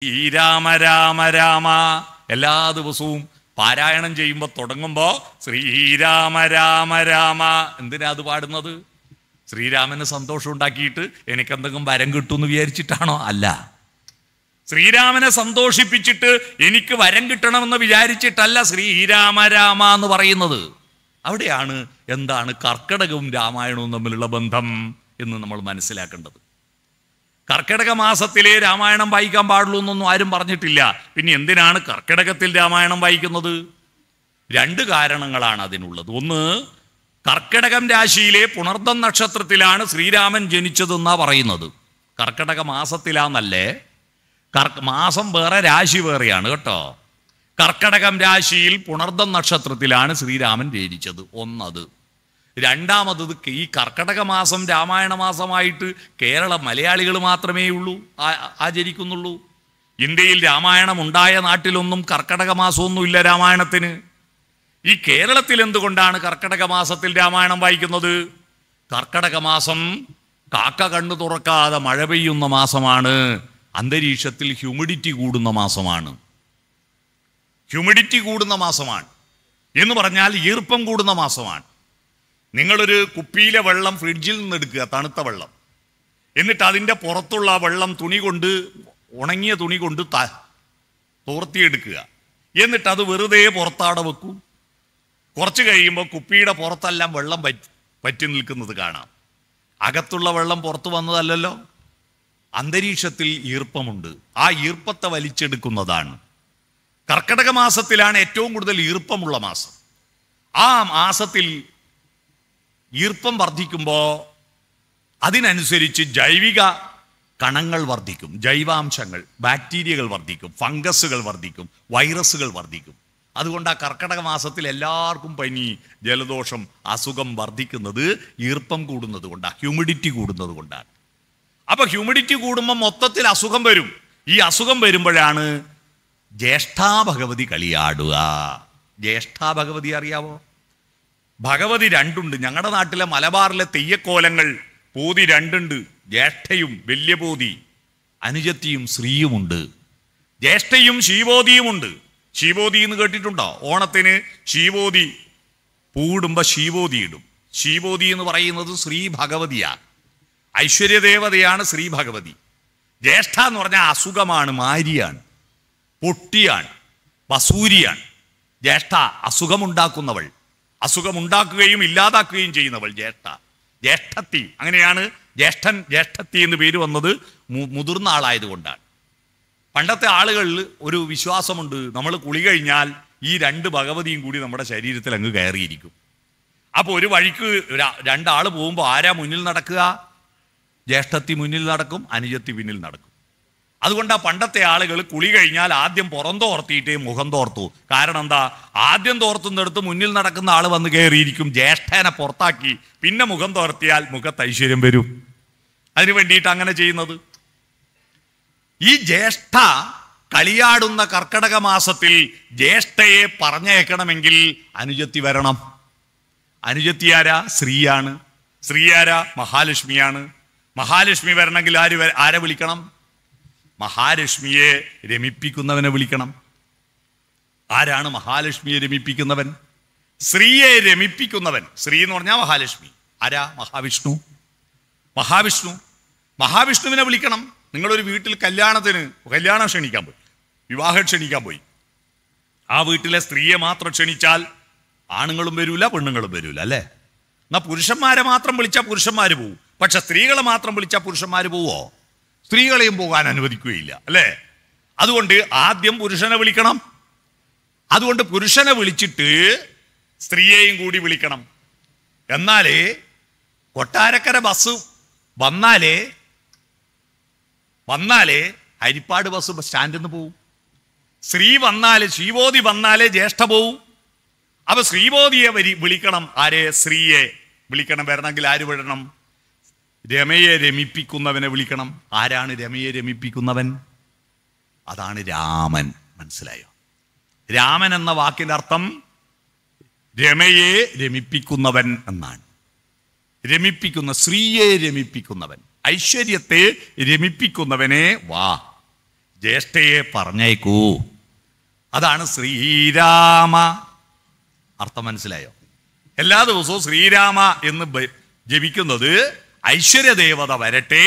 ശ്രീരാമ രാമ രാമ എല്ലാ ദിവസവും പാരായണം ചെയ്യുമ്പോൾ തുടങ്ങുമ്പോൾ ശ്രീരാമ രാമ രാമ. എന്തിനാ അത് പാടുന്നത്? ശ്രീരാമന് സന്തോഷം ഉണ്ടാക്കിയിട്ട് എനിക്കെന്തെങ്കിലും വരം കിട്ടുമെന്ന് വിചാരിച്ചിട്ടാണോ? അല്ല. ശ്രീരാമനെ സന്തോഷിപ്പിച്ചിട്ട് എനിക്ക് വരം കിട്ടണമെന്ന് വിചാരിച്ചിട്ടല്ല ശ്രീരാമ രാമ എന്ന് പറയുന്നത്. അവിടെയാണ് എന്താണ് കർക്കിടകവും രാമായണവും തമ്മിലുള്ള ബന്ധം എന്ന് നമ്മൾ മനസ്സിലാക്കേണ്ടത്. കർക്കിടക മാസത്തിലെ രാമായണം വായിക്കാൻ പാടുള്ളൂ എന്നൊന്നും ആരും പറഞ്ഞിട്ടില്ല. പിന്നെ എന്തിനാണ് കർക്കിടകത്തിൽ രാമായണം വായിക്കുന്നത്? രണ്ട് കാരണങ്ങളാണ് അതിനുള്ളത്. ഒന്ന്, കർക്കിടകം രാശിയിലെ പുണർദം നക്ഷത്രത്തിലാണ് ശ്രീരാമൻ ജനിച്ചതെന്നാ പറയുന്നത്. കർക്കിടക മാസത്തിലാന്നല്ലേ, മാസം വേറെ രാശി വേറെയാണ് കേട്ടോ. കർക്കിടകം രാശിയിൽ പുണർദം നക്ഷത്രത്തിലാണ് ശ്രീരാമൻ ജനിച്ചത്. ഒന്നത്. രണ്ടാമത്, ഈ കർക്കിടക മാസം രാമായണ മാസമായിട്ട് കേരള മലയാളികൾ മാത്രമേ ഉള്ളൂ ആചരിക്കുന്നുള്ളൂ. ഇന്ത്യയിൽ രാമായണം ഉണ്ടായ നാട്ടിലൊന്നും കർക്കിടക മാസമൊന്നുമില്ല രാമായണത്തിന്. ഈ കേരളത്തിൽ എന്തുകൊണ്ടാണ് കർക്കിടക മാസത്തിൽ രാമായണം വായിക്കുന്നത്? കർക്കിടക മാസം കാക്ക കണ്ണു തുറക്കാതെ മഴ പെയ്യുന്ന മാസമാണ്. അന്തരീക്ഷത്തിൽ ഹ്യൂമിഡിറ്റി കൂടുന്ന മാസമാണ്. ഹ്യൂമിഡിറ്റി കൂടുന്ന മാസമാണ് എന്ന് പറഞ്ഞാൽ ഈർപ്പം കൂടുന്ന മാസമാണ്. നിങ്ങളൊരു കുപ്പിയിലെ വെള്ളം ഫ്രിഡ്ജിൽ നിന്ന് എടുക്കുക, തണുത്ത വെള്ളം, എന്നിട്ട് അതിൻ്റെ പുറത്തുള്ള വെള്ളം ഉണങ്ങിയ തുണി കൊണ്ട് തോർത്തിയെടുക്കുക. എന്നിട്ട് അത് വെറുതെ പുറത്താടെ വെക്കൂ. കുറച്ച് കഴിയുമ്പോൾ കുപ്പിയുടെ പുറത്തെല്ലാം വെള്ളം പറ്റി നിൽക്കുന്നത് കാണാം. അകത്തുള്ള വെള്ളം പുറത്തു വന്നതല്ലല്ലോ. അന്തരീക്ഷത്തിൽ ഈർപ്പമുണ്ട്. ആ ഈർപ്പത്തെ വലിച്ചെടുക്കുന്നതാണ്. കർക്കിടക മാസത്തിലാണ് ഏറ്റവും കൂടുതൽ ഈർപ്പമുള്ള മാസം. ആ മാസത്തിൽ ഈർപ്പം വർദ്ധിക്കുമ്പോൾ അതിനനുസരിച്ച് ജൈവിക കണങ്ങൾ വർദ്ധിക്കും, ജൈവാംശങ്ങൾ, ബാക്ടീരിയകൾ വർദ്ധിക്കും, ഫംഗസുകൾ വർദ്ധിക്കും, വൈറസുകൾ വർദ്ധിക്കും. അതുകൊണ്ട് ആ കർക്കിടക മാസത്തിൽ എല്ലാവർക്കും പനി, ജലദോഷം, അസുഖം വർദ്ധിക്കുന്നത് ഈർപ്പം കൂടുന്നത് കൊണ്ടാണ്, ഹ്യൂമിഡിറ്റി കൂടുന്നത് കൊണ്ടാണ്. അപ്പൊ ഹ്യൂമിഡിറ്റി കൂടുമ്പോൾ മൊത്തത്തിൽ അസുഖം വരും. ഈ അസുഖം വരുമ്പോഴാണ് ജ്യേഷ്ഠാ ഭഗവതി കളിയാടുക. ജ്യേഷ്ഠാ ഭഗവതി അറിയാവോ? ഭഗവതി രണ്ടുണ്ട്. ഞങ്ങളുടെ നാട്ടിലെ മലബാറിലെ തെയ്യക്കോലങ്ങൾ പൂതി രണ്ടുണ്ട്. ജ്യേഷ്ഠയും വലിയ പൂതി, അനുജത്തിയും ശ്രീയുമുണ്ട്. ജ്യേഷ്ഠയും ശീവോതിയുമുണ്ട്. ശീവോതി എന്ന് കേട്ടിട്ടുണ്ടോ? ഓണത്തിന് ശീവോതി പൂടുമ്പോൾ ശീവോതി ഇടും. ശീവോതി എന്ന് പറയുന്നത് ശ്രീ ഭഗവതിയാണ്, ഐശ്വര്യദേവതയാണ് ശ്രീ ഭഗവതി. ജ്യേഷ്ഠ എന്ന് പറഞ്ഞാൽ അസുഖമാണ്, മാരിയാണ്, പൊട്ടിയാണ്, വസൂരിയാണ്. ജ്യേഷ്ഠ അസുഖമുണ്ടാക്കുന്നവൾ, അസുഖമുണ്ടാക്കുകയും ഇല്ലാതാക്കുകയും ചെയ്യുന്നവൾ ജ്യേഷ്ഠ. ജ്യേഷ്ഠത്തി, അങ്ങനെയാണ് ജ്യേഷ്ഠൻ ജ്യേഷ്ഠത്തി എന്ന് പേര് വന്നത് മുതിർന്ന ആളായതുകൊണ്ടാണ്. പണ്ടത്തെ ആളുകളിൽ ഒരു വിശ്വാസമുണ്ട്, നമ്മൾ കുളി കഴിഞ്ഞാൽ ഈ രണ്ട് ഭഗവതിയും കൂടി നമ്മുടെ ശരീരത്തിൽ അങ്ങ് കയറിയിരിക്കും. അപ്പോൾ ഒരു വഴിക്ക് രണ്ടാൾ പോകുമ്പോൾ ആരാ മുന്നിൽ നടക്കുക? ജ്യേഷ്ഠത്തി മുന്നിൽ നടക്കും, അനുജത്തി പിന്നിൽ നടക്കും. അതുകൊണ്ട് ആ പണ്ടത്തെ ആളുകൾ കുളി കഴിഞ്ഞാൽ ആദ്യം പുറം തോർത്തിയിട്ടേ മുഖം തോർത്തു. കാരണം എന്താ? ആദ്യം തോർത്തുന്നിടത്ത് മുന്നിൽ നടക്കുന്ന ആൾ വന്ന് കയറിയിരിക്കും. ജ്യേഷ്ഠനെ പുറത്താക്കി പിന്നെ മുഖം തോർത്തിയാൽ മുഖത്ത് ഐശ്വര്യം വരും. അതിനു വേണ്ടിയിട്ട് അങ്ങനെ ചെയ്യുന്നത്. ഈ ജ്യേഷ്ഠ കളിയാടുന്ന കർക്കിടക മാസത്തിൽ ജ്യേഷ്ഠയെ പറഞ്ഞയക്കണമെങ്കിൽ അനുജത്തി വരണം. അനുജത്തി ആരാ? സ്ത്രീയാണ്. സ്ത്രീ ആരാ? മഹാലക്ഷ്മിയാണ്. മഹാലക്ഷ്മി വരണമെങ്കിൽ ആരെ വിളിക്കണം? മഹാലക്ഷ്മിയെ രമിപ്പിക്കുന്നവനെ വിളിക്കണം. ആരാണ് മഹാലക്ഷ്മിയെ രമിപ്പിക്കുന്നവൻ? സ്ത്രീയെ രമിപ്പിക്കുന്നവൻ. സ്ത്രീ എന്ന് പറഞ്ഞാൽ മഹാലക്ഷ്മി. ആരാ? മഹാവിഷ്ണു. മഹാവിഷ്ണു. മഹാവിഷ്ണുവിനെ വിളിക്കണം. നിങ്ങളൊരു വീട്ടിൽ കല്യാണം ക്ഷണിക്കാൻ പോയി, വിവാഹം ക്ഷണിക്കാൻ പോയി. ആ വീട്ടിലെ സ്ത്രീയെ മാത്രം ക്ഷണിച്ചാൽ ആണുങ്ങളും വരൂല, പെണ്ണുങ്ങളും വരൂല, അല്ലേ? എന്നാൽ പുരുഷന്മാരെ മാത്രം വിളിച്ചാൽ പുരുഷന്മാർ പോവും. പക്ഷെ സ്ത്രീകളെ മാത്രം വിളിച്ചാൽ പുരുഷന്മാർ പോവോ? സ്ത്രീകളെയും പോകാൻ അനുവദിക്കുകയില്ല, അല്ലേ? അതുകൊണ്ട് ആദ്യം പുരുഷനെ വിളിക്കണം. അതുകൊണ്ട് പുരുഷനെ വിളിച്ചിട്ട് സ്ത്രീയെയും കൂടി വിളിക്കണം. എന്നാലേ കൊട്ടാരക്കര ബസ് വന്നാലേ ഹരിപ്പാട് ബസ് സ്റ്റാൻഡിൽ നിന്ന് പോവും. ശ്രീബോധി വന്നാലേ ജ്യേഷ്ഠ പോവും. അപ്പൊ ശ്രീബോധിയെ വിളിക്കണം. ആരെ? സ്ത്രീയെ വിളിക്കണം. വരണമെങ്കിൽ ആര് വിടണം? രമയെ രമിപ്പിക്കുന്നവനെ വിളിക്കണം. ആരാണ് രമയെ രമിപ്പിക്കുന്നവൻ? അതാണ് രാമൻ. മനസ്സിലായോ? രാമൻ എന്ന വാക്കിന്റെ അർത്ഥം രമയെ രമിപ്പിക്കുന്നവൻ എന്നാണ്. രമിപ്പിക്കുന്ന, സ്ത്രീയെ രമിപ്പിക്കുന്നവൻ, ഐശ്വര്യത്തെ രമിപ്പിക്കുന്നവനെ വാ. ജ്യേഷ്ഠയെ പറഞ്ഞേക്കൂ. അതാണ് ശ്രീരാമ. അർത്ഥം മനസ്സിലായോ? എല്ലാ ദിവസവും ശ്രീരാമ എന്ന് ജപിക്കുന്നത് ഐശ്വര്യദേവത വരട്ടെ,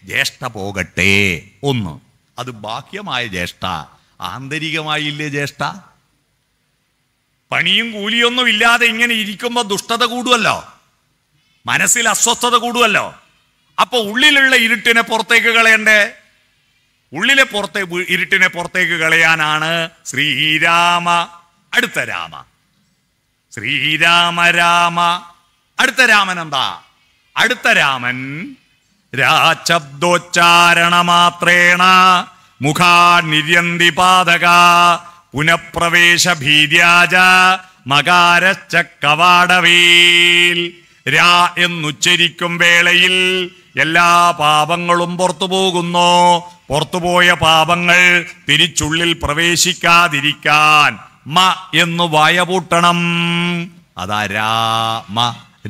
ജ്യേഷ്ഠ പോകട്ടെ. ഒന്ന്, അത് ബാഹ്യമായ ജ്യേഷ്ഠ. ആന്തരികമായില്ലേ ജ്യേഷ്ഠ? പണിയും കൂലിയൊന്നും ഇല്ലാതെ ഇങ്ങനെ ഇരിക്കുമ്പോൾ ദുഷ്ടത കൂടുമല്ലോ, മനസ്സിൽ അസ്വസ്ഥത കൂടുമല്ലോ. അപ്പൊ ഉള്ളിലുള്ള ഇരുട്ടിനെ പുറത്തേക്ക് കളയണ്ടേ? ഉള്ളിലെ ഇരുട്ടിനെ പുറത്തേക്ക് കളയാനാണ് ശ്രീരാമ. അടുത്ത രാമ, ശ്രീരാമ രാമ. അടുത്ത രാമൻ എന്താ? അടുത്ത രാമൻ രാശബ്ദോച്ചാരണ മാത്രേണ മുഖാ നിര്യന്തി പാതക പുനഃപ്രവേശ ഭീര്യാജ മകാരശ്ച കവാടവേൽ. രാ എന്നുച്ചരിക്കും വേളയിൽ എല്ലാ പാപങ്ങളും പുറത്തു പോകുന്നു. പുറത്തുപോയ പാപങ്ങൾ തിരിച്ചുള്ളിൽ പ്രവേശിക്കാതിരിക്കാൻ മ എന്ന് വായപൂട്ടണം. അതാ രാമ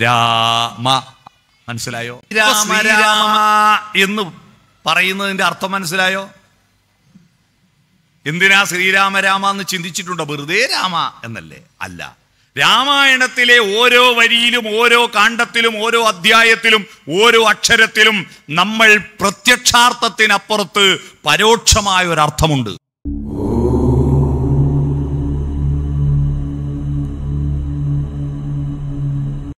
രാമ. മനസ്സിലായോ? രാമ രാമ എന്ന് പറയുന്നതിന്റെ അർത്ഥം മനസ്സിലായോ? എന്തിനാ ശ്രീരാമ രാമ എന്ന് ചിന്തിച്ചിട്ടുണ്ടോ? വെറുതെ രാമ എന്നല്ലേ? അല്ല. രാമായണത്തിലെ ഓരോ വരിയിലും ഓരോ കാണ്ഡത്തിലും ഓരോ അധ്യായത്തിലും ഓരോ അക്ഷരത്തിലും നമ്മൾ പ്രത്യക്ഷാർത്ഥത്തിനപ്പുറത്ത് പരോക്ഷമായ ഒരർത്ഥമുണ്ട്.